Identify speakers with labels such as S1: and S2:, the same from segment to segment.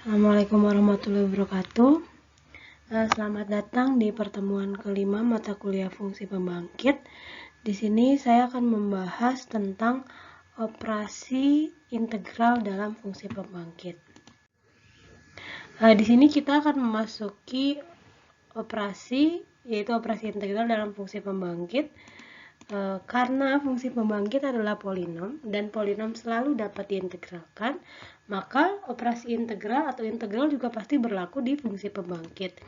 S1: Assalamualaikum warahmatullahi wabarakatuh. Selamat datang di pertemuan kelima mata kuliah fungsi pembangkit. Di sini saya akan membahas tentang operasi integral dalam fungsi pembangkit. Di sini kita akan memasuki operasi, yaitu operasi integral dalam fungsi pembangkit. Karena fungsi pembangkit adalah polinom dan polinom selalu dapat diintegralkan, maka operasi integral atau integral juga pasti berlaku di fungsi pembangkit.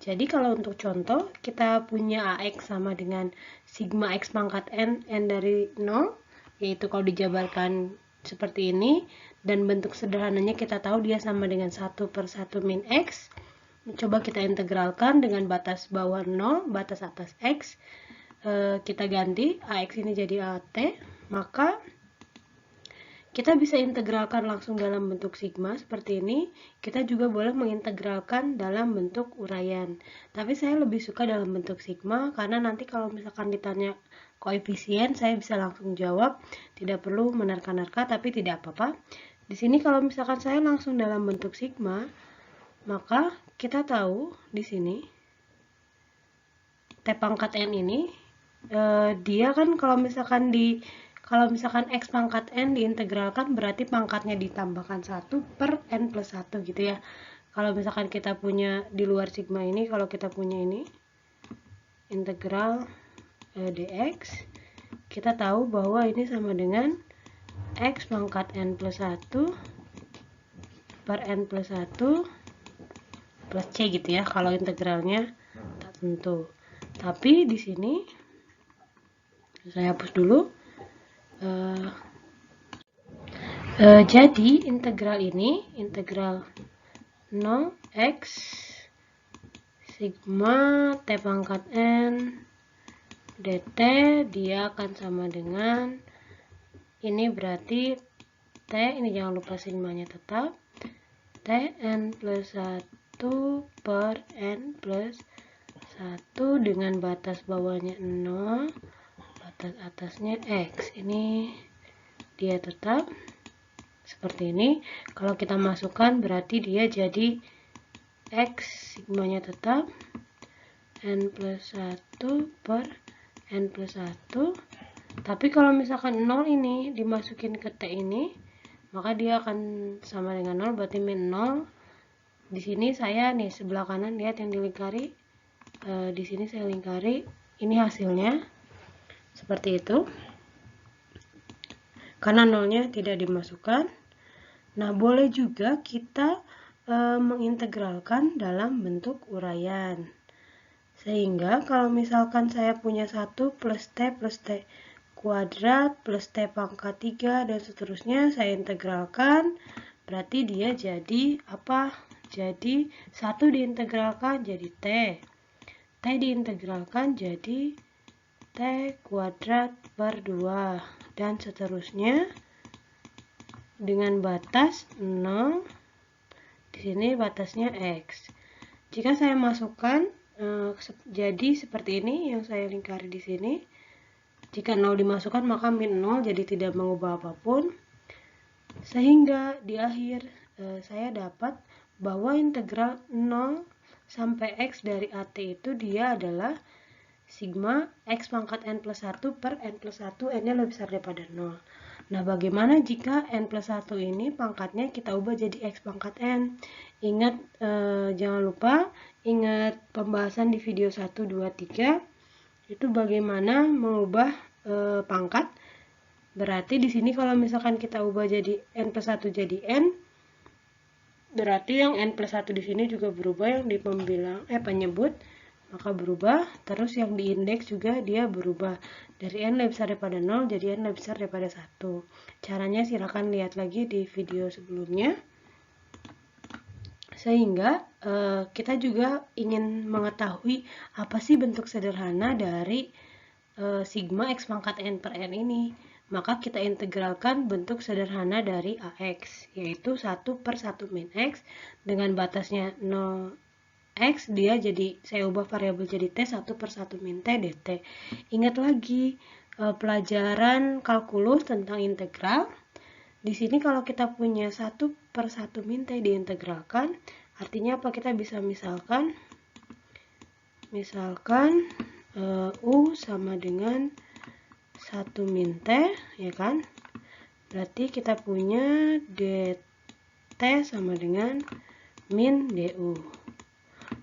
S1: Jadi kalau untuk contoh, kita punya AX sama dengan sigma X pangkat N dari 0, yaitu kalau dijabarkan seperti ini, dan bentuk sederhananya kita tahu dia sama dengan 1/1 min X. Coba kita integralkan dengan batas bawah 0, batas atas X. Kita ganti AX ini jadi AT, maka kita bisa integralkan langsung dalam bentuk sigma seperti ini. Kita juga boleh mengintegralkan dalam bentuk uraian, tapi saya lebih suka dalam bentuk sigma karena nanti kalau misalkan ditanya koefisien saya bisa langsung jawab, tidak perlu menerka-nerka, tapi tidak apa-apa. Di sini kalau misalkan saya langsung dalam bentuk sigma, maka kita tahu di sini T pangkat N ini dia kan kalau misalkan X pangkat N diintegralkan berarti pangkatnya ditambahkan 1/N+1 gitu ya. Kalau misalkan kita punya di luar sigma ini, kalau kita punya ini integral dx, kita tahu bahwa ini sama dengan X pangkat N+1 per N+1 plus C gitu ya, kalau integralnya tak tentu. Tapi di sini saya hapus dulu. Jadi integral ini, integral 0x sigma T pangkat N dt, dia akan sama dengan ini, berarti T, ini jangan lupa sigmanya tetap, Tn+1 per N+1 dengan batas bawahnya 0, batas atasnya X. Ini dia tetap seperti ini. Kalau kita masukkan berarti dia jadi X sigmanya tetap N+1 per N+1. Tapi kalau misalkan 0 ini dimasukin ke T ini, maka dia akan sama dengan 0, berarti min 0. Di sini saya nih sebelah kanan lihat yang dilingkari, di sini saya lingkari, ini hasilnya seperti itu. Karena nolnya tidak dimasukkan. Nah, boleh juga kita mengintegralkan dalam bentuk uraian. Sehingga kalau misalkan saya punya 1 plus T kuadrat plus T pangkat 3 dan seterusnya, saya integralkan, berarti dia jadi apa? Jadi 1 diintegralkan jadi T. T diintegralkan jadi T kuadrat per 2 dan seterusnya dengan batas 0. Di sini batasnya X. Jika saya masukkan jadi seperti ini yang saya lingkari di sini. Jika 0 dimasukkan maka min 0, jadi tidak mengubah apapun. Sehingga di akhir saya dapat bahwa integral 0 sampai X dari AT itu dia adalah sigma X pangkat N+1 per N+1, N-nya lebih besar daripada 0. Nah, bagaimana jika N+1 ini pangkatnya kita ubah jadi X pangkat N? Ingat, jangan lupa, ingat pembahasan di video 1, 2, 3, itu bagaimana mengubah pangkat. Berarti di sini kalau misalkan kita ubah jadi N+1 jadi N, berarti yang N+1 di sini juga berubah, yang di penyebut maka berubah, terus yang di indeks juga dia berubah dari N lebih besar daripada 0 jadi N lebih besar daripada 1. Caranya silakan lihat lagi di video sebelumnya. Sehingga kita juga ingin mengetahui apa sih bentuk sederhana dari sigma X pangkat N per N ini. Maka kita integralkan bentuk sederhana dari AX, yaitu 1/1 min X dengan batasnya 0 X, dia jadi, saya ubah variabel jadi T, 1/1 min T dt. Ingat lagi pelajaran kalkulus tentang integral. Di sini kalau kita punya 1 per 1 min T diintegralkan. Artinya apa? Kita bisa misalkan U sama dengan 1 min T, ya kan? Berarti kita punya dt sama dengan min du.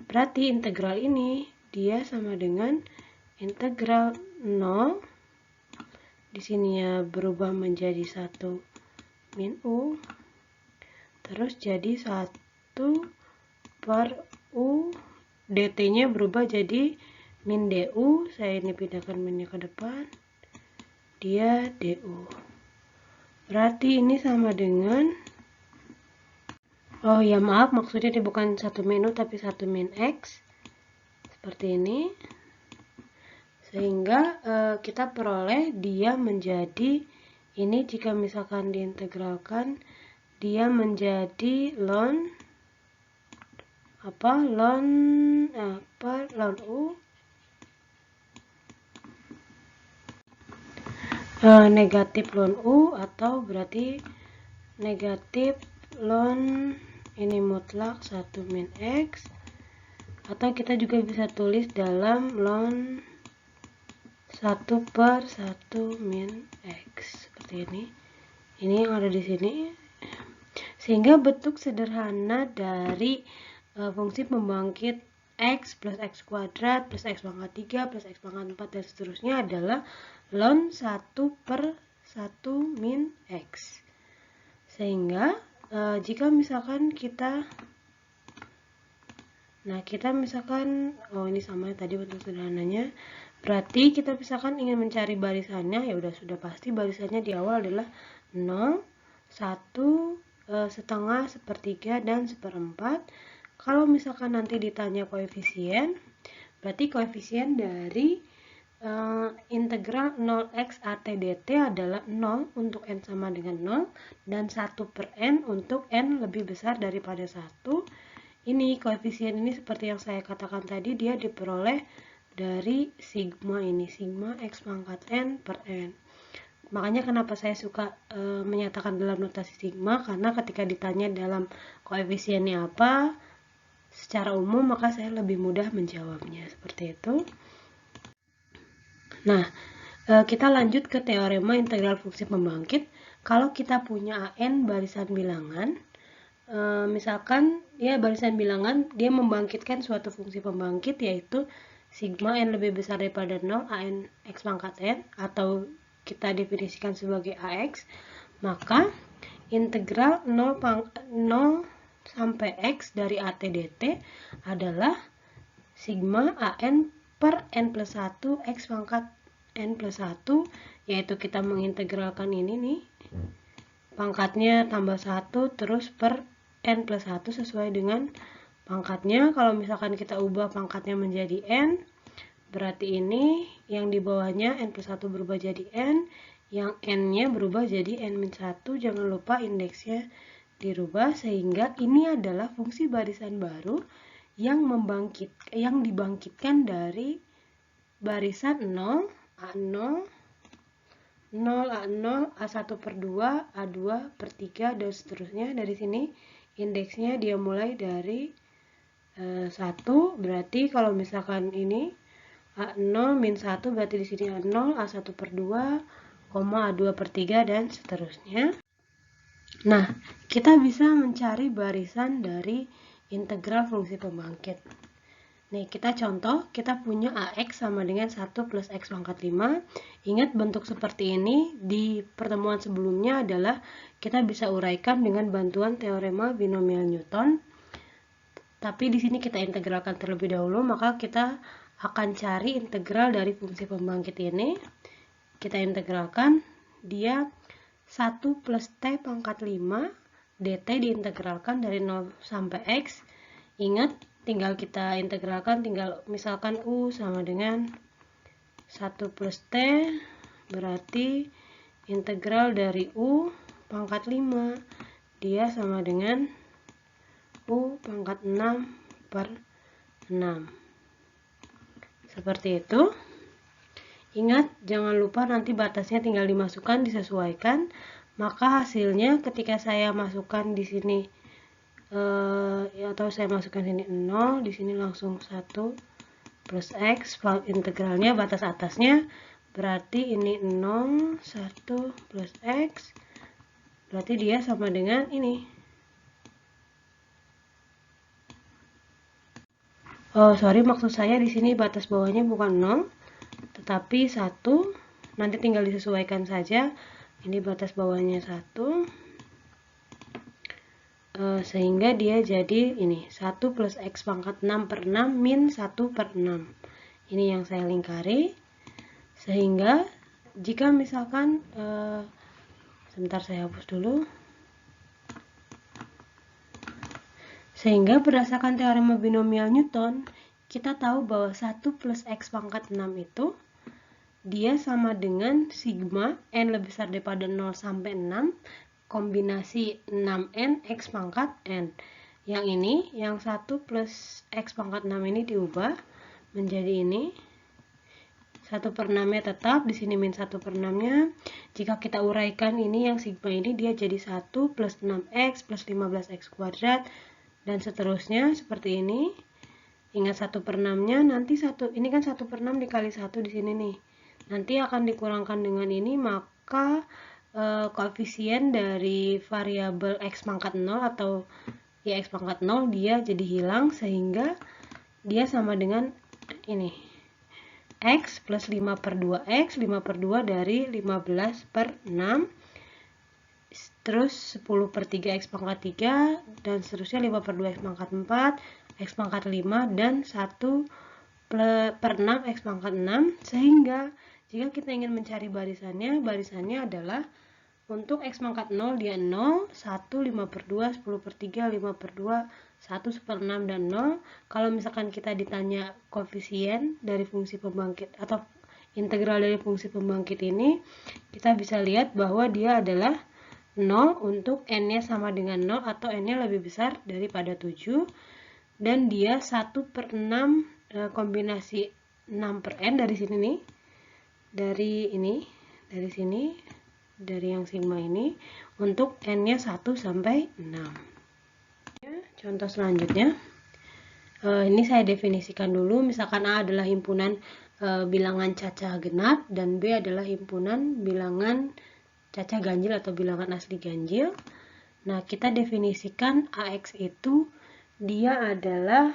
S1: Berarti integral ini dia sama dengan integral 0. Di sini ya berubah menjadi 1 min u. Terus jadi 1 per u. dt-nya berubah jadi min du. Saya ini pindahkan minnya ke depan. Dia du. Berarti ini sama dengan, oh ya maaf, maksudnya ini bukan 1 min u tapi 1 min x. Seperti ini. Sehingga kita peroleh dia menjadi, ini jika misalkan diintegralkan, dia menjadi ln u negatif ln u, atau berarti negatif ln ini mutlak 1 min x, atau kita juga bisa tulis dalam ln 1 per 1 min x seperti ini. Ini yang ada di sini. Sehingga bentuk sederhana dari fungsi pembangkit x plus x kuadrat plus x pangkat 3 plus x pangkat 4 dan seterusnya adalah ln 1 per 1 min x. Sehingga jika misalkan kita misalkan, oh ini sama tadi bentuk sederhananya. Berarti kita misalkan ingin mencari barisannya, ya sudah pasti barisannya di awal adalah 0, 1, setengah, sepertiga, dan seperempat. Kalau misalkan nanti ditanya koefisien, berarti koefisien dari integral 0x at dt adalah 0 untuk n sama dengan 0 dan 1 per n untuk n lebih besar daripada 1. Ini koefisien ini seperti yang saya katakan tadi, dia diperoleh dari sigma ini, sigma x pangkat n per n. Makanya kenapa saya suka menyatakan dalam notasi sigma, karena ketika ditanya dalam koefisiennya apa secara umum, maka saya lebih mudah menjawabnya, seperti itu. Nah, kita lanjut ke teorema integral fungsi pembangkit. Kalau kita punya an barisan bilangan, misalkan ya barisan bilangan, dia membangkitkan suatu fungsi pembangkit yaitu sigma n lebih besar daripada 0 an x pangkat n, atau kita definisikan sebagai ax, maka integral 0 sampai x dari at dt adalah sigma an per n plus 1 x pangkat n plus 1, yaitu kita mengintegralkan ini nih, pangkatnya tambah 1 terus per n plus 1 sesuai dengan pangkatnya. Kalau misalkan kita ubah pangkatnya menjadi n, berarti ini yang di bawahnya n plus 1 berubah jadi n, yang n-nya berubah jadi n-1. Jangan lupa indeksnya dirubah, sehingga ini adalah fungsi barisan baru yang dibangkitkan dari barisan 0, A0, 0, A0, A1 per 2, A2 per 3, dan seterusnya. Dari sini indeksnya dia mulai dari 1, berarti kalau misalkan ini A0 min 1, berarti di sini A0, A1 per 2, A2 per 3, dan seterusnya. Nah, kita bisa mencari barisan dari integral fungsi pembangkit. Nih, kita contoh, kita punya AX sama dengan 1 plus X pangkat 5. Ingat, bentuk seperti ini di pertemuan sebelumnya adalah kita bisa uraikan dengan bantuan teorema binomial Newton. Tapi di sini kita integralkan terlebih dahulu, maka kita akan cari integral dari fungsi pembangkit ini. Kita integralkan, dia 1 plus T pangkat 5, dt diintegralkan dari 0 sampai X. Ingat, tinggal kita integralkan, tinggal misalkan U sama dengan 1 plus T, berarti integral dari U pangkat 5, dia sama dengan U pangkat 6 per 6. Seperti itu. Ingat, jangan lupa nanti batasnya tinggal dimasukkan, disesuaikan. maka hasilnya ketika saya masukkan di sini atau saya masukkan sini 0, di sini langsung 1 plus X, integralnya batas atasnya berarti ini 0, 1 plus X, berarti dia sama dengan ini. Oh, sorry, maksud saya di sini batas bawahnya bukan 0, tetapi 1. Nanti tinggal disesuaikan saja. Ini batas bawahnya 1. Sehingga dia jadi ini 1 plus X pangkat 6 per 6 min 1 per 6. Ini yang saya lingkari. Sehingga jika misalkan sebentar saya hapus dulu. Sehingga berdasarkan teorema binomial Newton, kita tahu bahwa 1 plus X pangkat 6 itu dia sama dengan sigma n lebih besar daripada 0 sampai 6 kombinasi 6n X pangkat n. Yang ini, yang 1 plus X pangkat 6 ini diubah menjadi ini. 1 per 6-nya tetap, di sini min 1 per 6-nya. Jika kita uraikan ini, yang sigma ini dia jadi 1 plus 6X plus 15X kuadrat, dan seterusnya seperti ini. Ingat 1 per 6-nya, nanti ini kan 1 per 6 dikali 1 di sini nih. Nanti akan dikurangkan dengan ini, maka koefisien dari variabel X pangkat 0 atau ya X pangkat 0 dia jadi hilang, sehingga dia sama dengan ini. X plus 5 per 2X, 5 per 2 dari 15 per 6. Terus 10 per 3 X pangkat 3, dan seterusnya 5 per 2 X pangkat 4, X pangkat 5, dan 1 per 6 X pangkat 6. Sehingga jika kita ingin mencari barisannya adalah untuk X pangkat 0 dia 0, 1, 5 per 2, 10 per 3, 5 per 2, 1 per 6, dan 0. Kalau misalkan kita ditanya koefisien dari fungsi pembangkit atau integral dari fungsi pembangkit ini, kita bisa lihat bahwa dia adalah 0 untuk n-nya sama dengan 0 atau n-nya lebih besar daripada 7, dan dia 1 per 6 kombinasi 6 per n dari sini nih, dari sini, dari yang sigma ini, untuk n-nya 1 sampai 6. Contoh selanjutnya, ini saya definisikan dulu, misalkan A adalah himpunan bilangan cacah genap, dan B adalah himpunan bilangan cacah ganjil atau bilangan asli ganjil. Nah, kita definisikan AX itu dia adalah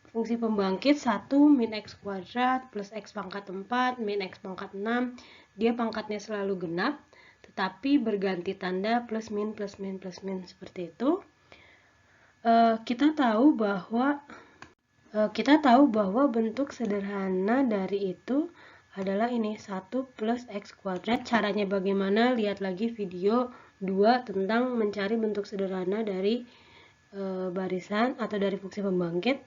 S1: fungsi pembangkit 1 min X kuadrat plus X pangkat 4 min X pangkat 6. Dia pangkatnya selalu genap, tetapi berganti tanda plus min plus min plus min seperti itu. Kita tahu bahwa bentuk sederhana dari itu adalah ini 1 plus X kuadrat. Caranya bagaimana? Lihat lagi video 2 tentang mencari bentuk sederhana dari barisan atau dari fungsi pembangkit.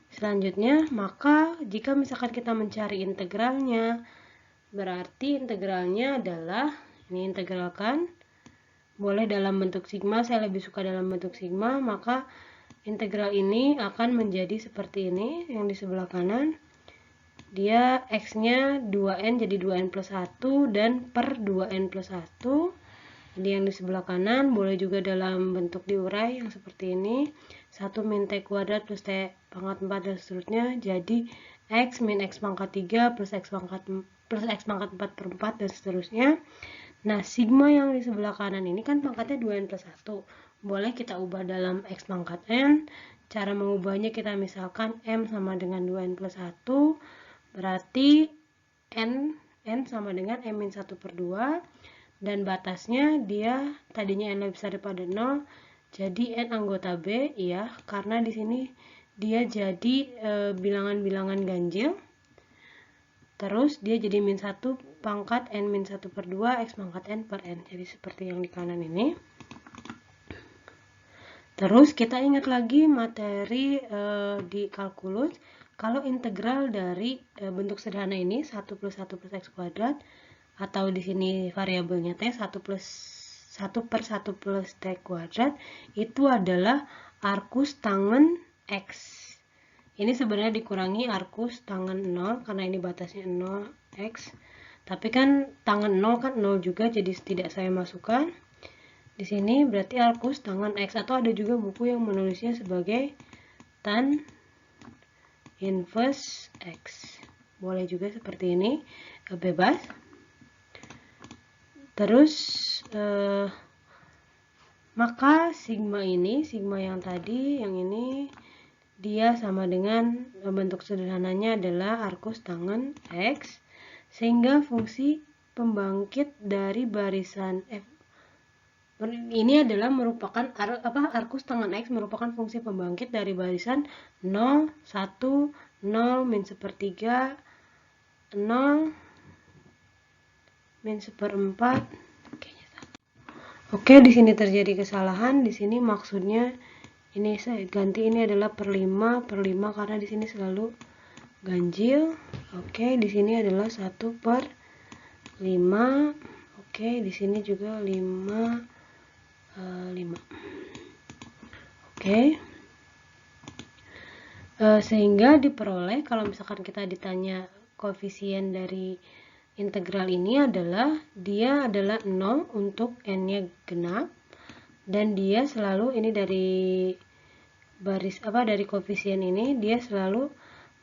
S1: Selanjutnya, maka jika misalkan kita mencari integralnya, berarti integralnya adalah, ini integralkan, boleh dalam bentuk sigma, saya lebih suka dalam bentuk sigma, maka integral ini akan menjadi seperti ini, yang di sebelah kanan. Dia X-nya 2N jadi 2N plus 1 dan per 2N plus 1. Jadi yang di sebelah kanan boleh juga dalam bentuk diurai yang seperti ini. 1 min T kuadrat plus T pangkat 4 dan seterusnya. Jadi X min X pangkat 3 plus X pangkat 4 per 4 dan seterusnya. Nah, sigma yang di sebelah kanan ini kan pangkatnya 2N plus 1. Boleh kita ubah dalam X pangkat N. Cara mengubahnya kita misalkan M sama dengan 2N plus 1. Berarti N sama dengan M min 1 per 2. Dan batasnya dia tadinya N lebih besar daripada 0. Jadi N anggota B, ya, karena di sini dia jadi bilangan-bilangan ganjil. Terus dia jadi min 1 pangkat N min 1 per 2 X pangkat N per N. Jadi seperti yang di kanan ini. Terus kita ingat lagi materi di kalkulus. Kalau integral dari bentuk sederhana ini 1 plus 1 plus X kuadrat, atau di sini variabelnya T 1 per 1 plus T kuadrat, itu adalah arcus tangen X. Ini sebenarnya dikurangi arcus tangen 0 karena ini batasnya 0 X. Tapi kan tangan 0 kan 0 juga, jadi tidak saya masukkan. Di sini berarti arcus tangan X, atau ada juga buku yang menulisnya sebagai tan inverse X. Boleh juga seperti ini, bebas. Terus maka sigma yang tadi, yang ini, dia sama dengan bentuk sederhananya adalah arcus tangen X, sehingga fungsi pembangkit dari barisan F ini adalah merupakan arcus tangen X merupakan fungsi pembangkit dari barisan 0, 1, 0, min sepertiga, 0, min seperempat. Oke, di sini terjadi kesalahan. Di sini maksudnya ini saya ganti, ini adalah per 5 karena di sini selalu ganjil. Oke, di sini adalah 1/5. Oke, di sini juga 5. Oke. Sehingga diperoleh, kalau misalkan kita ditanya koefisien dari integral ini adalah, dia adalah 0 untuk n-nya genap, dan dia selalu, ini dari dari koefisien ini, dia selalu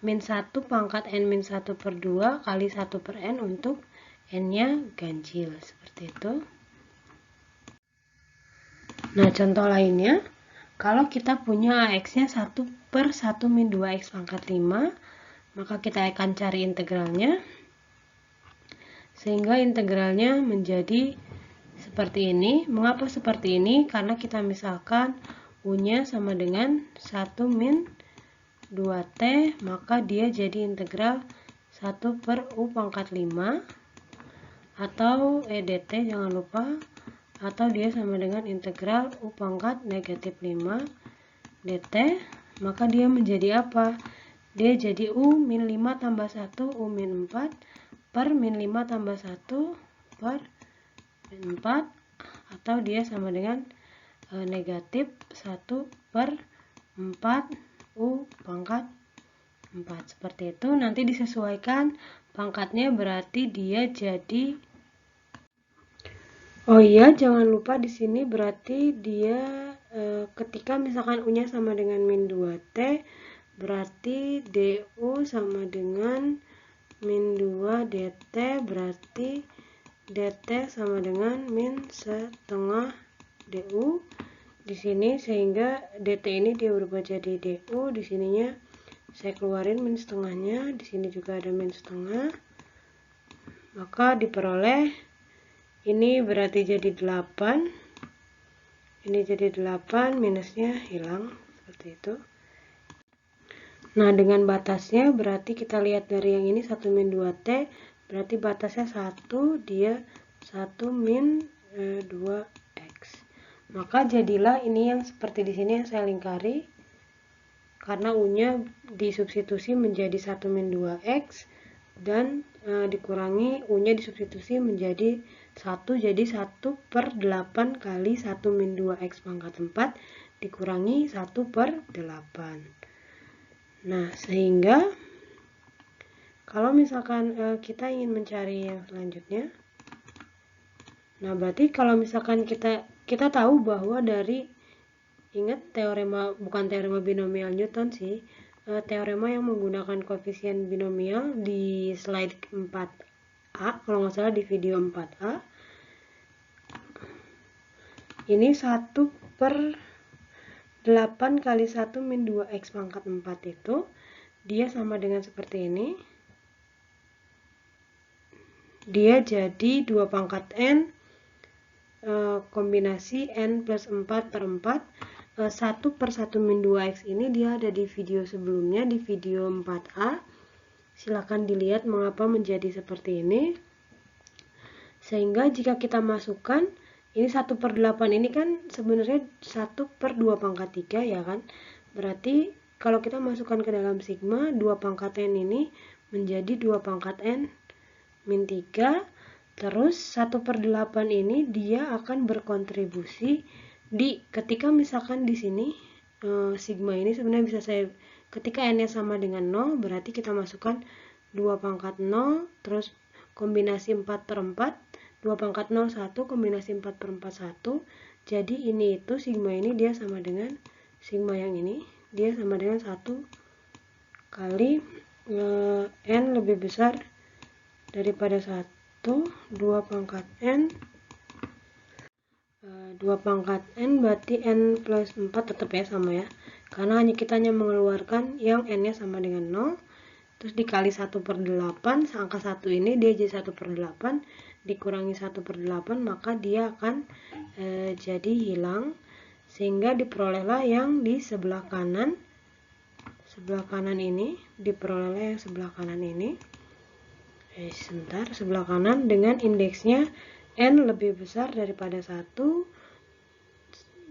S1: min 1 pangkat n min 1/2 kali 1/n untuk n-nya ganjil, seperti itu. Nah, contoh lainnya, kalau kita punya AX-nya 1/1 min 2x pangkat 5, maka kita akan cari integralnya. Sehingga integralnya menjadi seperti ini. Mengapa seperti ini? Karena kita misalkan U-nya sama dengan 1 min 2t, maka dia jadi integral 1/U pangkat 5, atau dt jangan lupa, atau dia sama dengan integral U pangkat negatif 5 dt, maka dia menjadi apa? Dia jadi U min 5 tambah 1 U min 4 per min 5 tambah 1 per min 4, atau dia sama dengan negatif 1/4 U pangkat 4. Seperti itu. Nanti disesuaikan pangkatnya, berarti dia jadi, oh iya, jangan lupa di sini berarti dia ketika misalkan U-nya sama dengan min 2t, berarti DU sama dengan min 2 dt, berarti dt sama dengan min setengah DU di sini, sehingga dt ini dia berubah jadi DU. Di sininya saya keluarin min setengahnya, di sini juga ada min setengah, maka diperoleh ini berarti jadi 8, ini jadi 8, minusnya hilang, seperti itu. Nah, dengan batasnya berarti kita lihat dari yang ini 1 min 2t, berarti batasnya 1, dia 1 min 2x. Maka jadilah ini yang seperti di sini yang saya lingkari, karena U-nya disubstitusi menjadi 1 min 2x, dan dikurangi U-nya disubstitusi menjadi 1, jadi 1/8 kali 1 min 2x pangkat 4 dikurangi 1/8. Nah, sehingga kalau misalkan kita ingin mencari yang selanjutnya, nah berarti kalau misalkan kita tahu bahwa dari, ingat teorema, bukan teorema binomial Newton sih, teorema yang menggunakan koefisien binomial di slide 4a, kalau nggak salah di video 4a, ini 1/8 kali 1 min 2x pangkat 4 itu dia sama dengan seperti ini. Dia jadi 2 pangkat n kombinasi n plus 4/4. 1/1 min 2x ini dia ada di video sebelumnya, di video 4a. Silakan dilihat mengapa menjadi seperti ini. Sehingga jika kita masukkan, ini 1/8 ini kan sebenarnya 1/2 pangkat 3 ya kan. Berarti kalau kita masukkan ke dalam sigma, 2 pangkat n ini menjadi 2 pangkat n min 3. Terus 1/8 ini dia akan berkontribusi di, ketika misalkan di sini sigma ini sebenarnya bisa saya, ketika n-nya sama dengan 0, berarti kita masukkan 2 pangkat 0, terus kombinasi 4 per 4, 2 pangkat 0, 1, kombinasi 4 per 4, 1. Jadi ini itu sigma ini dia sama dengan sigma yang ini, dia sama dengan 1 kali n lebih besar daripada 1, 2 pangkat n, 2 pangkat n berarti n plus 4 tetap ya sama ya, karena kita hanya mengeluarkan yang n nya sama dengan 0, terus dikali 1 per 8, angka 1 ini dia jadi 1 per 8, dikurangi 1 per 8, maka dia akan jadi hilang, sehingga diperolehlah yang di sebelah kanan ini, diperolehlah yang sebelah kanan ini. Sebentar, sebelah kanan dengan indeksnya n lebih besar daripada 1,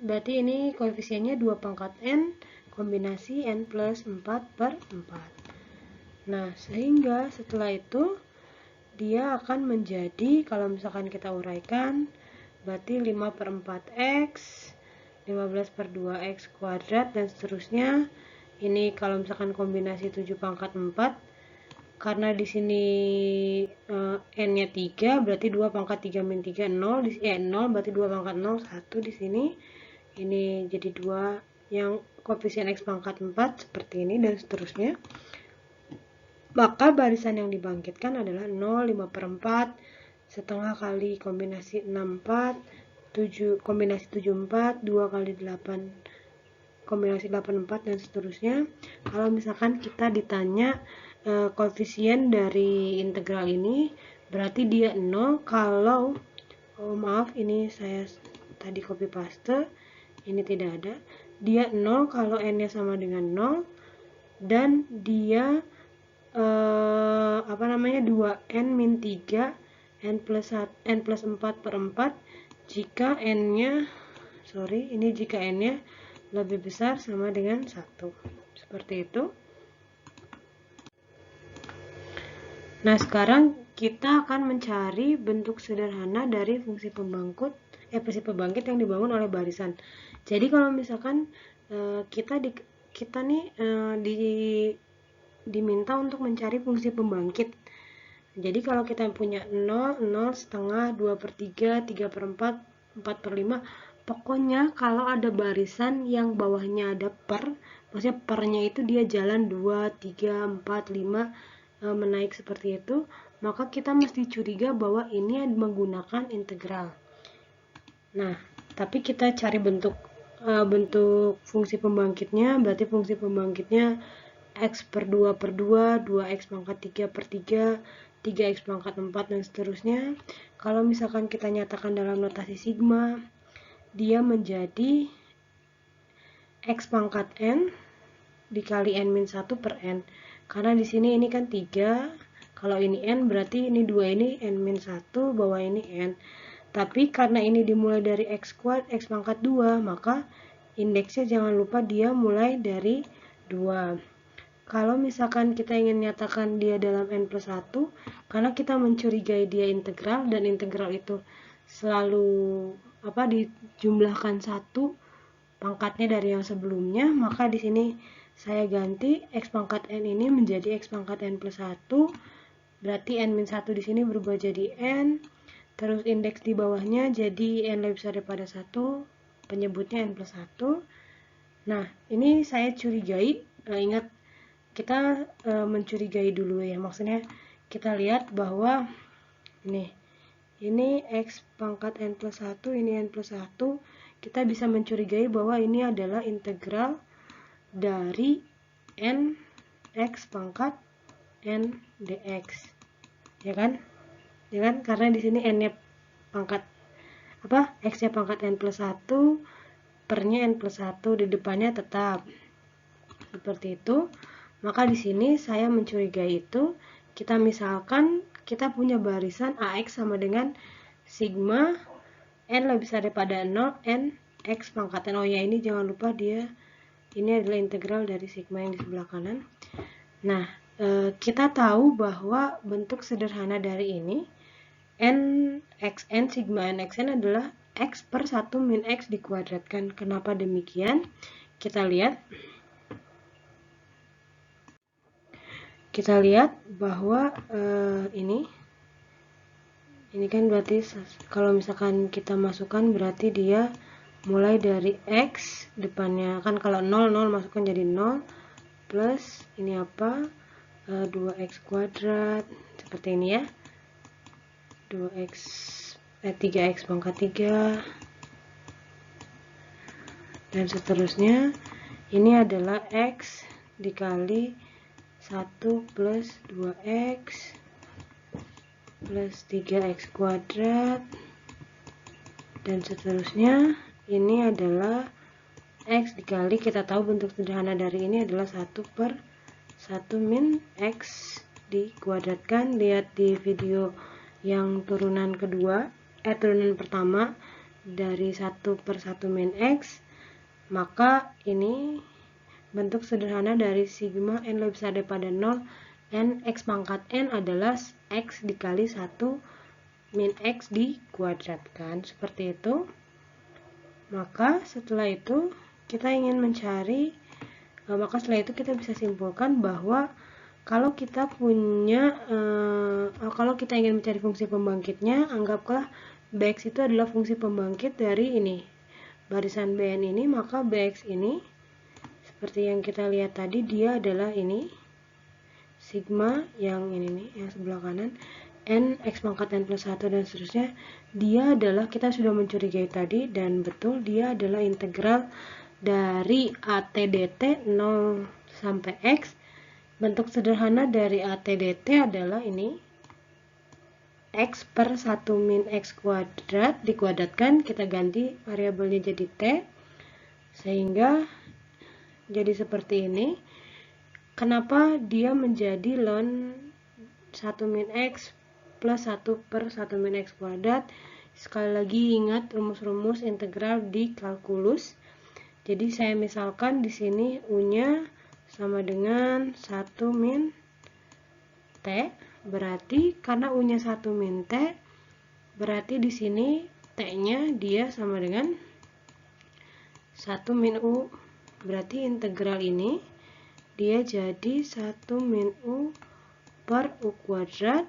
S1: berarti ini koefisiennya 2 pangkat n kombinasi n plus 4 per 4. Nah, sehingga setelah itu dia akan menjadi, kalau misalkan kita uraikan, berarti 5 per 4x, 15 per 2x kuadrat, dan seterusnya. Ini kalau misalkan kombinasi 7 pangkat 4, karena di sini n-nya 3, berarti 2 pangkat 3 min 3, 0, 0, berarti 2 pangkat 0, 1 di sini. Ini jadi 2 yang koefisien x pangkat 4 seperti ini, dan seterusnya. Maka barisan yang dibangkitkan adalah 0, 5 per 4, setengah kali kombinasi 6, 4, 7, kombinasi 7, 4, 2 kali 8, kombinasi 8, 4, dan seterusnya. Kalau misalkan kita ditanya koefisien dari integral ini, berarti dia 0 kalau, maaf ini saya tadi copy paste, ini tidak ada, dia 0 kalau n-nya sama dengan 0, dan dia 2n min 3 n plus 4 per 4 jika n-nya jika n-nya lebih besar sama dengan 1. Seperti itu. Nah, sekarang kita akan mencari bentuk sederhana dari fungsi pembangkit yang dibangun oleh barisan. Jadi kalau misalkan kita diminta untuk mencari fungsi pembangkit. Jadi kalau kita punya 0, 0 setengah, 2 per 3, 3 per 4, 4 per 5, pokoknya kalau ada barisan yang bawahnya ada per, maksudnya pernya itu dia jalan 2, 3, 4, 5, menaik seperti itu, maka kita mesti curiga bahwa ini menggunakan integral. Nah, tapi kita cari bentuk fungsi pembangkitnya, berarti fungsi pembangkitnya x per 2 per 2, 2x pangkat 3 per 3, 3x pangkat 4, dan seterusnya. Kalau misalkan kita nyatakan dalam notasi sigma, dia menjadi x pangkat n dikali n min 1 per n. Karena di sini ini kan 3, kalau ini n berarti ini 2 ini n min 1, bawah ini n. Tapi karena ini dimulai dari x kuadrat, x pangkat 2, maka indeksnya jangan lupa dia mulai dari 2. Kalau misalkan kita ingin nyatakan dia dalam n plus 1, karena kita mencurigai dia integral, dan integral itu selalu dijumlahkan 1 pangkatnya dari yang sebelumnya, maka di sini saya ganti x pangkat n ini menjadi x pangkat n plus 1, berarti n min 1 di sini berubah jadi n, terus indeks di bawahnya jadi n lebih besar daripada 1, penyebutnya n plus 1. Nah, ini saya curigai, ingat kita mencurigai dulu ya, maksudnya kita lihat bahwa ini x pangkat n plus 1, ini n plus 1, kita bisa mencurigai bahwa ini adalah integral dari n x pangkat n dx, ya kan? Karena di sini n-nya pangkat x-nya pangkat n plus 1, pernya n plus 1, di depannya tetap seperti itu. Maka di sini saya mencurigai itu, kita misalkan kita punya barisan AX sama dengan sigma n lebih besar daripada 0, n x pangkat n. Oh ya, ini jangan lupa ini adalah integral dari sigma yang di sebelah kanan. Nah, kita tahu bahwa bentuk sederhana dari ini nxn, sigma nxn adalah x per 1 min x dikuadratkan. Kenapa demikian? Kita lihat bahwa ini Ini kan berarti kalau misalkan kita masukkan berarti dia mulai dari X depannya, kan kalau 0 masukkan jadi 0 plus ini apa, 2x kuadrat seperti ini ya, 3x pangkat 3 dan seterusnya. Ini adalah X dikali 1 plus 2x plus 3x kuadrat dan seterusnya. Ini adalah X dikali, kita tahu bentuk sederhana dari ini adalah 1 per 1 min X dikuadratkan. Lihat di video yang turunan kedua, turunan pertama dari 1 per 1 min X. Maka ini bentuk sederhana dari sigma n lebih besar daripada 0 n x pangkat n adalah x dikali 1 min x dikuadratkan, seperti itu. Maka setelah itu kita ingin mencari, setelah itu kita bisa simpulkan bahwa kalau kita ingin mencari fungsi pembangkitnya, anggaplah bx itu adalah fungsi pembangkit dari ini barisan Bn ini, maka Bx ini seperti yang kita lihat tadi, dia adalah ini sigma yang ini nih, yang sebelah kanan, n x pangkat n plus 1 dan seterusnya. Dia adalah, kita sudah mencurigai tadi dan betul, dia adalah integral dari AT dt 0 sampai x. Bentuk sederhana dari AT dt adalah ini x per 1 min x kuadrat dikuadratkan, kita ganti variabelnya jadi t, sehingga jadi seperti ini. Kenapa dia menjadi ln 1 min x plus 1 per 1 min x kuadrat? Sekali lagi ingat rumus-rumus integral di kalkulus. Jadi saya misalkan di sini u-nya sama dengan 1 min t. Berarti karena u-nya 1 min t, berarti di sini t-nya dia sama dengan 1 min u. Berarti integral ini dia jadi 1 min u per u kuadrat.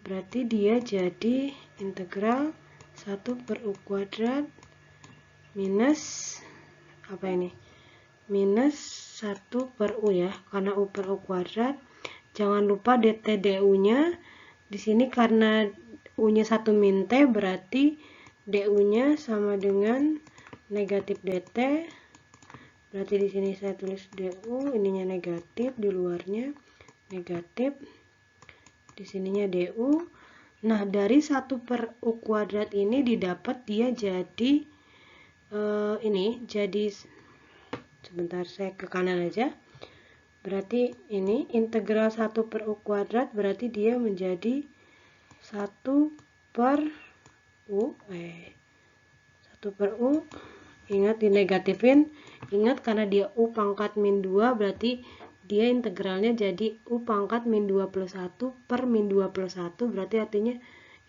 S1: Berarti dia jadi integral 1 per u kuadrat minus apa ini? Minus 1 per u ya, karena u per u kuadrat. Jangan lupa dt du-nya di sini, karena u-nya 1 min t, berarti du-nya sama dengan negatif dt. Berarti di sini saya tulis du, ininya negatif, di luarnya negatif, di sininya du. Nah, dari 1 per u kuadrat ini didapat dia jadi ini jadi, sebentar saya ke kanan aja. Berarti ini integral 1 per u kuadrat, berarti dia menjadi 1 per u, 1 per u, ingat dinegatifin, ingat karena dia u pangkat min 2, berarti dia integralnya jadi u pangkat min 2 plus 1 per min 2 plus 1, berarti artinya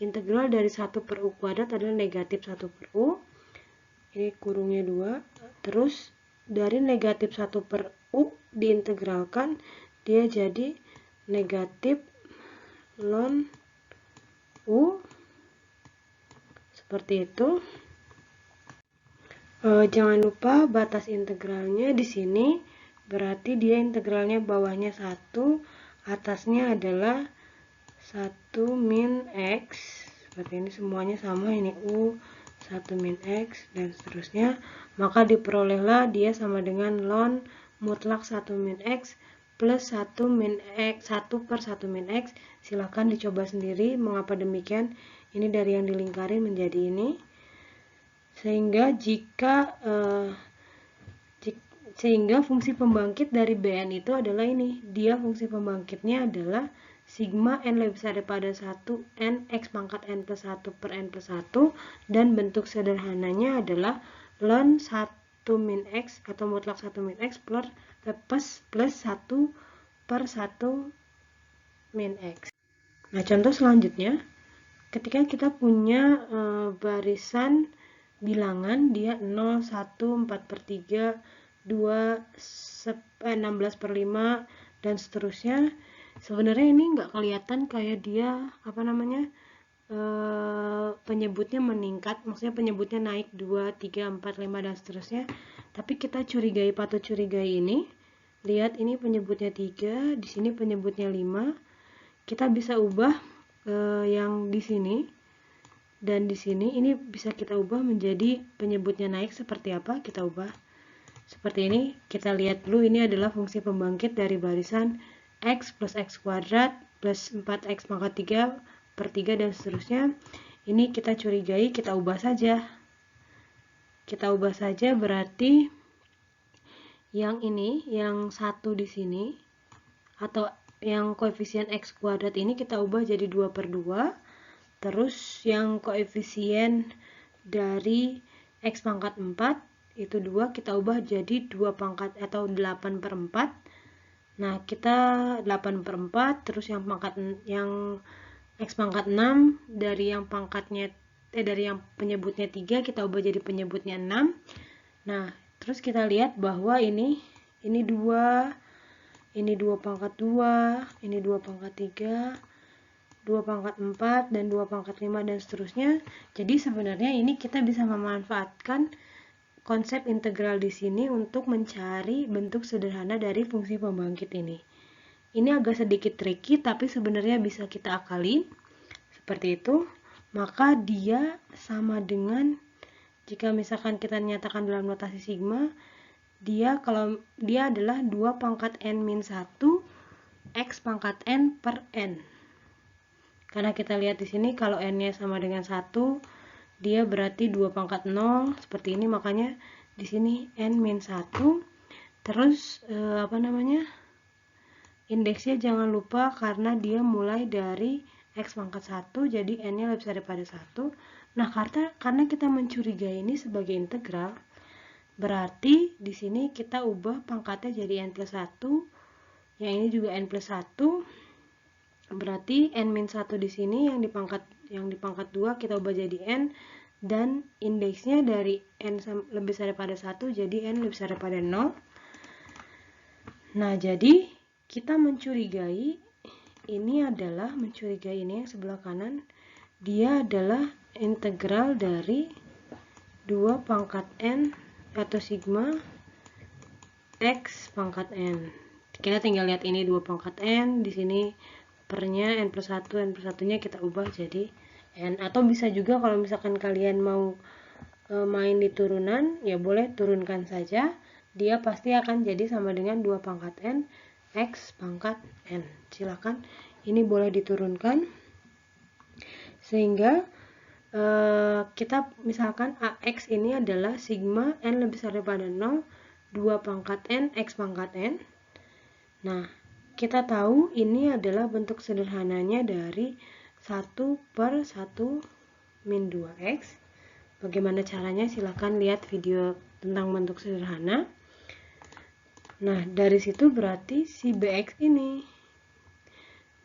S1: integral dari 1 per u kuadrat adalah negatif 1 per u, ini kurungnya 2, terus dari negatif 1 per u diintegralkan, dia jadi negatif ln u, seperti itu. Jangan lupa batas integralnya di sini, berarti dia integralnya bawahnya 1, atasnya adalah 1 min x, seperti ini semuanya sama, ini u 1 min x dan seterusnya. Maka diperolehlah dia sama dengan ln mutlak 1 min x plus 1 min x, 1 per 1 min x. Silahkan dicoba sendiri mengapa demikian. Ini dari yang dilingkari menjadi ini. Sehingga fungsi pembangkit dari Bn itu adalah ini. Dia fungsi pembangkitnya adalah sigma n lebih besar daripada 1 n x pangkat n plus 1 per n plus 1, dan bentuk sederhananya adalah ln 1 min x atau mutlak 1 min x plus 1 per 1 min x. Nah, contoh selanjutnya, ketika kita punya barisan bilangan, dia 0, 1, 4 per 3, 2, 16 per 5, dan seterusnya. Sebenarnya ini nggak kelihatan kayak dia penyebutnya meningkat, maksudnya penyebutnya naik 2, 3, 4, 5 dan seterusnya. Tapi kita patut curigai ini. Lihat ini penyebutnya 3, di sini penyebutnya 5. Kita bisa ubah yang di sini dan di sini, ini bisa kita ubah menjadi penyebutnya naik seperti apa. Kita ubah seperti ini. Kita lihat dulu, ini adalah fungsi pembangkit dari barisan x plus x kuadrat plus 4x pangkat 3 per 3 dan seterusnya. Ini kita curigai, kita ubah saja. Kita ubah saja, berarti yang ini, yang 1 di sini, atau yang koefisien x kuadrat ini kita ubah jadi 2 per 2. Terus yang koefisien dari x pangkat 4 itu 2, kita ubah jadi 2 pangkat atau 8 per 4. Nah, kita 8 per 4, terus yang x pangkat 6 dari yang dari yang penyebutnya 3 kita ubah jadi penyebutnya 6. Nah, terus kita lihat bahwa ini 2, ini 2 pangkat 2, ini 2 pangkat 3, 2 pangkat 4, dan 2 pangkat 5, dan seterusnya. Jadi sebenarnya ini kita bisa memanfaatkan konsep integral di sini untuk mencari bentuk sederhana dari fungsi pembangkit ini. Ini agak sedikit tricky, tapi sebenarnya bisa kita akalin. Seperti itu. Maka dia sama dengan, jika misalkan kita nyatakan dalam notasi sigma, dia adalah 2 pangkat n min 1 x pangkat n per n. Karena kita lihat di sini kalau n-nya sama dengan 1, dia berarti 2 pangkat 0 seperti ini, makanya di sini n min 1. Terus indeksnya jangan lupa karena dia mulai dari x pangkat 1, jadi n-nya lebih besar daripada 1. Nah, karena kita mencurigai ini sebagai integral, berarti di sini kita ubah pangkatnya jadi n plus 1, yang ini juga n plus 1. Berarti n-1 di sini yang di pangkat 2 kita ubah jadi n, dan indeksnya dari n lebih besar daripada 1 jadi n lebih besar daripada 0. Nah, jadi kita mencurigai ini yang sebelah kanan, dia adalah integral dari 2 pangkat n atau sigma x pangkat n. Kita tinggal lihat ini 2 pangkat n, di sini pernya n plus 1, n plus 1 nya kita ubah jadi n. Atau bisa juga kalau misalkan kalian mau main di turunan, ya boleh turunkan saja, dia pasti akan jadi sama dengan 2 pangkat n x pangkat n. Silakan, ini boleh diturunkan sehingga kita misalkan ax ini adalah sigma n lebih besar daripada 0 2 pangkat n x pangkat n. Nah, kita tahu ini adalah bentuk sederhananya dari 1 per 1 min 2x. Bagaimana caranya? Silahkan lihat video tentang bentuk sederhana. Nah, dari situ berarti si bx ini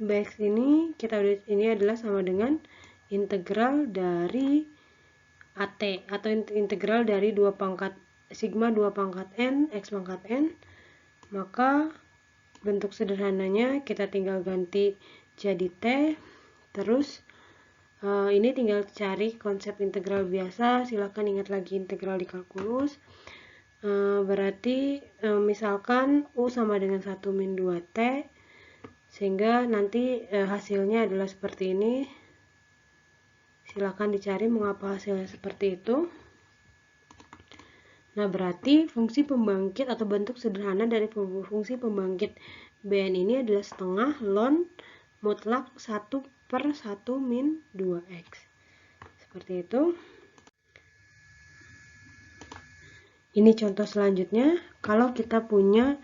S1: ini adalah sama dengan integral dari at, atau integral dari 2 pangkat sigma 2 pangkat n x pangkat n. Maka bentuk sederhananya kita tinggal ganti jadi t. Terus ini tinggal cari konsep integral biasa. Silahkan ingat lagi integral di kalkulus. Berarti misalkan u sama dengan 1 min 2t, sehingga nanti hasilnya adalah seperti ini. Silahkan dicari mengapa hasilnya seperti itu. Nah, berarti fungsi pembangkit atau bentuk sederhana dari fungsi pembangkit Bn ini adalah setengah ln mutlak 1 per 1 min 2x. Seperti itu. Ini contoh selanjutnya, kalau kita punya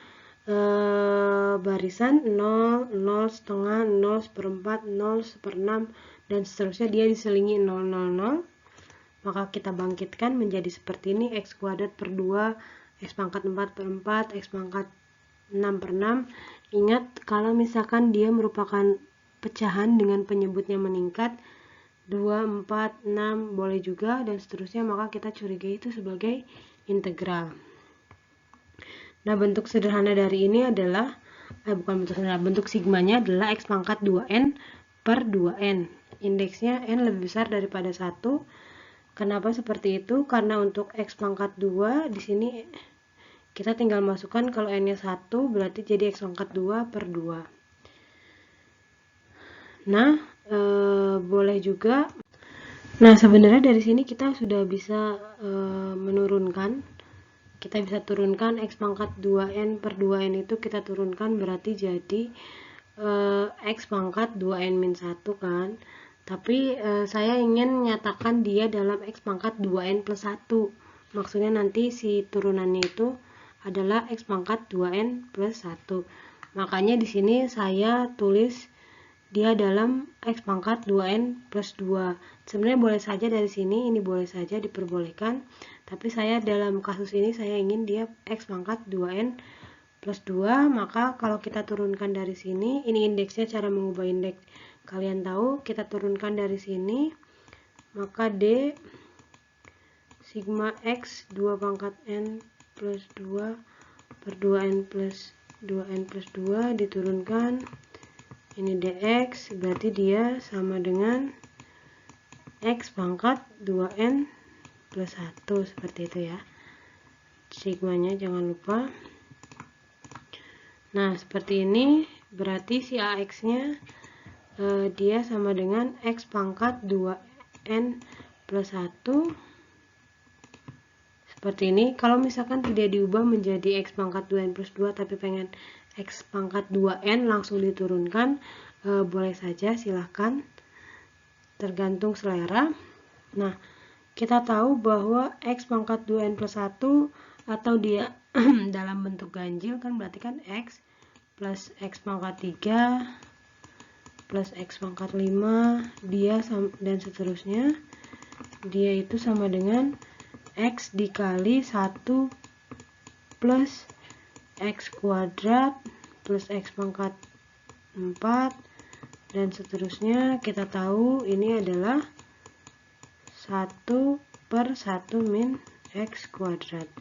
S1: barisan 0, 0 setengah, 0 seperempat, 0 seperenam, dan seterusnya, dia diselingi 0, 0, 0. Maka kita bangkitkan menjadi seperti ini, x kuadrat per 2, x pangkat 4 per 4, x pangkat 6 per 6. Ingat, kalau misalkan dia merupakan pecahan dengan penyebutnya meningkat, 2, 4, 6 boleh juga, dan seterusnya, maka kita curigai itu sebagai integral. Nah, bentuk sederhana dari ini adalah bentuk sigmanya adalah X pangkat 2N per 2N. Indeksnya N lebih besar daripada 1. Kenapa seperti itu? Karena untuk X pangkat 2 di sini kita tinggal masukkan kalau N-nya 1 berarti jadi X pangkat 2 per 2. Nah, boleh juga. Nah, sebenarnya dari sini kita sudah bisa menurunkan. Kita bisa turunkan X pangkat 2N per 2N itu kita turunkan berarti jadi X pangkat 2N min 1 kan. Tapi saya ingin nyatakan dia dalam X pangkat 2N plus 1. Maksudnya nanti si turunannya itu adalah X pangkat 2N plus 1. Makanya di sini saya tulis dia dalam X pangkat 2N plus 2. Sebenarnya boleh saja dari sini, ini boleh saja diperbolehkan. Tapi saya dalam kasus ini saya ingin dia X pangkat 2N plus 2. Maka kalau kita turunkan dari sini, ini indeksnya, cara mengubah indeks kalian tahu, kita turunkan dari sini. Maka D sigma X 2 pangkat N plus 2 per 2N plus 2N plus 2 diturunkan. Ini dx berarti dia sama dengan X pangkat 2N plus 1, seperti itu ya. Sigmanya jangan lupa. Nah, seperti ini berarti si AX-nya dia sama dengan X pangkat 2N plus 1. Seperti ini. Kalau misalkan tidak diubah menjadi X pangkat 2N plus 2 tapi pengen X pangkat 2N langsung diturunkan, boleh saja, silahkan, tergantung selera. Nah, kita tahu bahwa X pangkat 2N plus 1 atau dia dalam bentuk ganjil kan berarti kan X plus X pangkat 3 plus X pangkat 5 dia dan seterusnya, dia itu sama dengan X dikali 1 plus X kuadrat plus X pangkat 4 dan seterusnya. Kita tahu ini adalah 1 per 1 min X kuadrat,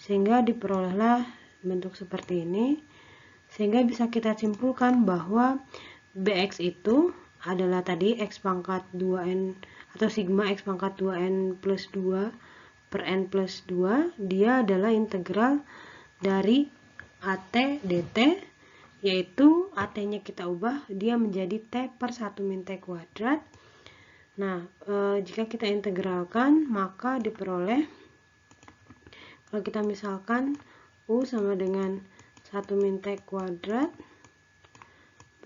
S1: sehingga diperolehlah bentuk seperti ini. Sehingga bisa kita simpulkan bahwa Bx itu adalah tadi X pangkat 2N atau sigma X pangkat 2N plus 2 per N plus 2, dia adalah integral dari AT dt, yaitu AT-nya kita ubah, dia menjadi T per 1 min T kuadrat. Nah, jika kita integralkan, maka diperoleh, kalau kita misalkan U sama dengan 1 min T kuadrat,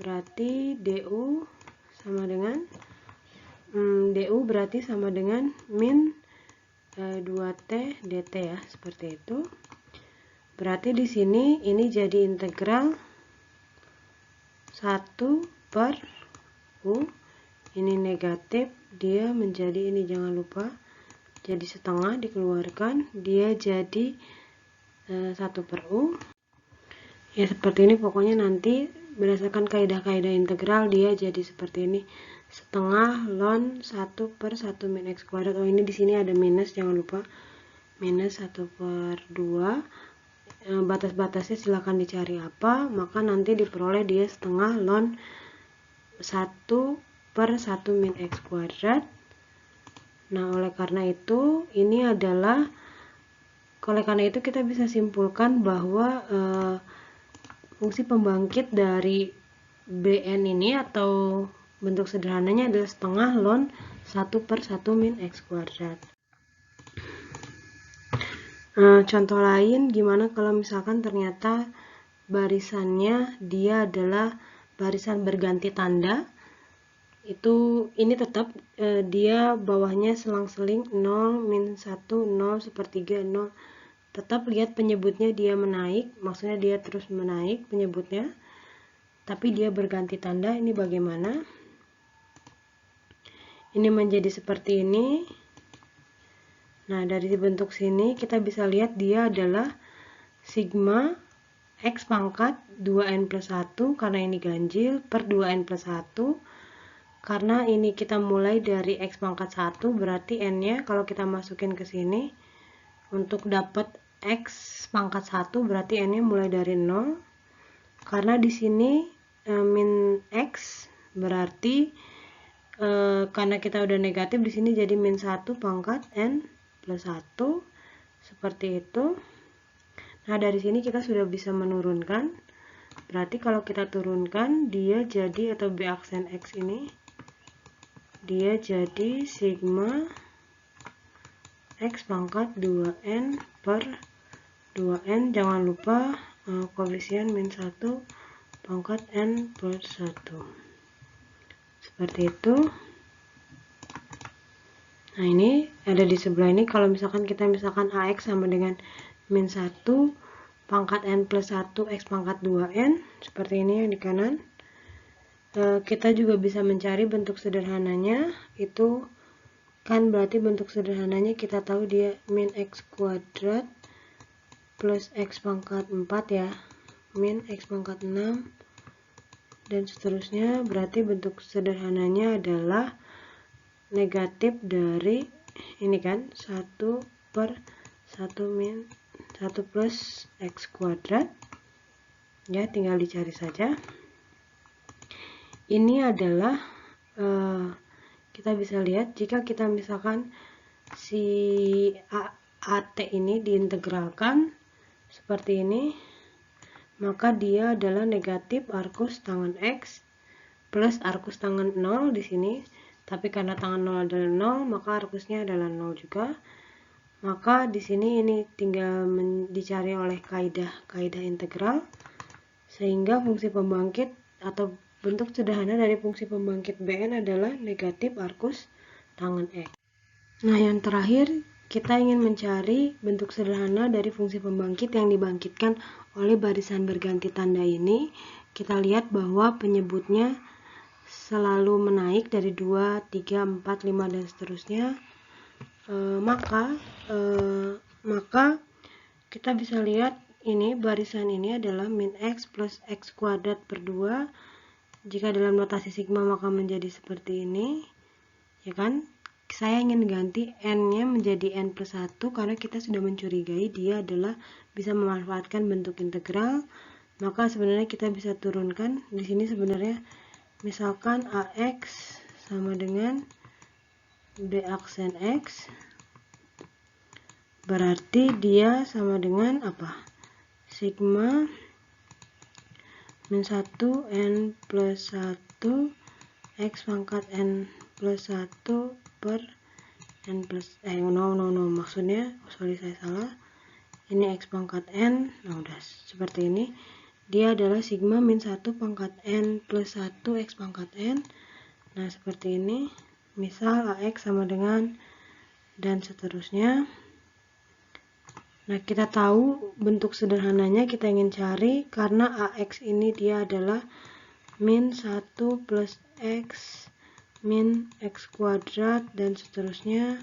S1: berarti DU sama dengan DU berarti sama dengan min 2T dt ya, seperti itu. Berarti di sini ini jadi integral 1 per U, ini negatif, dia menjadi ini, jangan lupa, jadi setengah dikeluarkan, dia jadi 1 per U. Ya seperti ini pokoknya, nanti berdasarkan kaidah-kaidah integral dia jadi seperti ini, setengah ln 1 per 1 min X kuadrat. Oh, ini di sini ada minus, jangan lupa, minus 1 per 2. Batas-batasnya silahkan dicari apa, maka nanti diperoleh dia setengah ln 1 per 1 min X kuadrat. Nah, oleh karena itu kita bisa simpulkan bahwa fungsi pembangkit dari Bn ini atau bentuk sederhananya adalah setengah ln 1 per 1 min X kuadrat. Contoh lain, gimana kalau misalkan ternyata barisannya dia adalah barisan berganti tanda. Ini tetap dia bawahnya selang-seling 0, min 1, 0, sepertiga, 0. Tetap lihat penyebutnya dia menaik, maksudnya dia terus menaik penyebutnya, tapi dia berganti tanda. Ini bagaimana? Ini menjadi seperti ini. Nah, dari bentuk sini kita bisa lihat dia adalah sigma X pangkat 2N plus 1, karena ini ganjil, per 2N plus 1. Karena ini kita mulai dari X pangkat 1, berarti N-nya kalau kita masukin ke sini, untuk dapat X pangkat 1 berarti N-nya mulai dari 0. Karena di sini min X berarti karena kita udah negatif di sini jadi min 1 pangkat N plus 1 seperti itu. Nah, dari sini kita sudah bisa menurunkan. Berarti kalau kita turunkan dia jadi, atau B aksen X ini dia jadi sigma X pangkat 2N per 2N, jangan lupa koefisien min 1 pangkat N per 1. Seperti itu. Nah, ini ada di sebelah ini. Kalau misalkan kita AX sama dengan min 1 pangkat N plus 1 X pangkat 2N, seperti ini yang di kanan. Kita juga bisa mencari bentuk sederhananya, itu kan berarti bentuk sederhananya kita tahu dia min X kuadrat plus X pangkat 4 ya, min X pangkat 6 dan seterusnya. Berarti bentuk sederhananya adalah negatif dari ini kan, 1 per 1 min 1 plus X kuadrat ya, tinggal dicari saja. Ini adalah kita bisa lihat jika kita misalkan si AT ini diintegralkan seperti ini, maka dia adalah negatif arcus tangen X plus arcus tangen 0 di sini. Tapi karena tangen 0 adalah 0, maka arcusnya adalah 0 juga. Maka di sini ini tinggal dicari oleh kaidah integral, sehingga fungsi pembangkit atau bentuk sederhana dari fungsi pembangkit Bn adalah negatif arcus tangen X. Nah, yang terakhir kita ingin mencari bentuk sederhana dari fungsi pembangkit yang dibangkitkan oleh barisan berganti tanda ini. Kita lihat bahwa penyebutnya selalu menaik dari 2, 3, 4, 5 dan seterusnya. Maka kita bisa lihat ini barisan ini adalah min X plus X kuadrat per 2. Jika dalam notasi sigma maka menjadi seperti ini, ya kan? Saya ingin ganti N-nya menjadi N plus 1 karena kita sudah mencurigai dia adalah bisa memanfaatkan bentuk integral. Maka sebenarnya kita bisa turunkan. Di sini sebenarnya misalkan AX sama dengan B aksen X, berarti dia sama dengan apa? Sigma min 1 N plus 1 X pangkat N plus 1 per N plus maksudnya sorry saya salah, ini X pangkat N. Nah, udah seperti ini, dia adalah sigma min 1 pangkat N plus 1 X pangkat N. Nah, seperti ini, misal AX sama dengan dan seterusnya. Nah, kita tahu bentuk sederhananya kita ingin cari karena AX ini dia adalah min 1 plus X min X kuadrat dan seterusnya.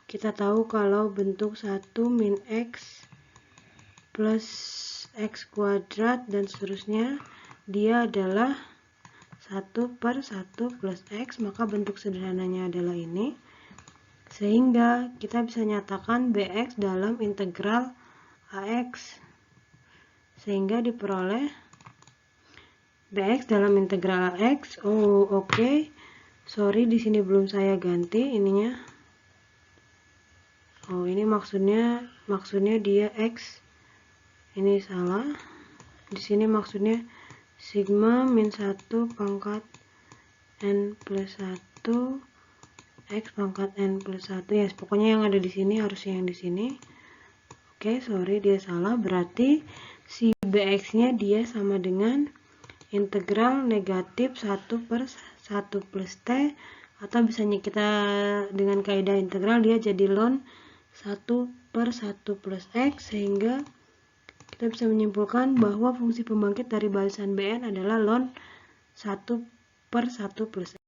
S1: Kita tahu kalau bentuk 1 min X plus X kuadrat dan seterusnya dia adalah 1 per 1 plus X, maka bentuk sederhananya adalah ini. Sehingga kita bisa nyatakan BX dalam integral AX. Sehingga diperoleh BX dalam integral AX. Oh, oke. Sorry, di sini belum saya ganti ininya. Oh, ini maksudnya dia X. Ini salah. Di sini maksudnya sigma min 1 pangkat N plus 1 X pangkat N plus 1, ya pokoknya yang ada di sini harusnya yang di sini. Oke, sorry dia salah. Berarti si BX nya dia sama dengan integral negatif 1 per 1 plus T, atau bisanya kita dengan kaidah integral dia jadi ln 1 per 1 plus X, sehingga kita bisa menyimpulkan bahwa fungsi pembangkit dari barisan Bn adalah ln 1 per 1 plus X.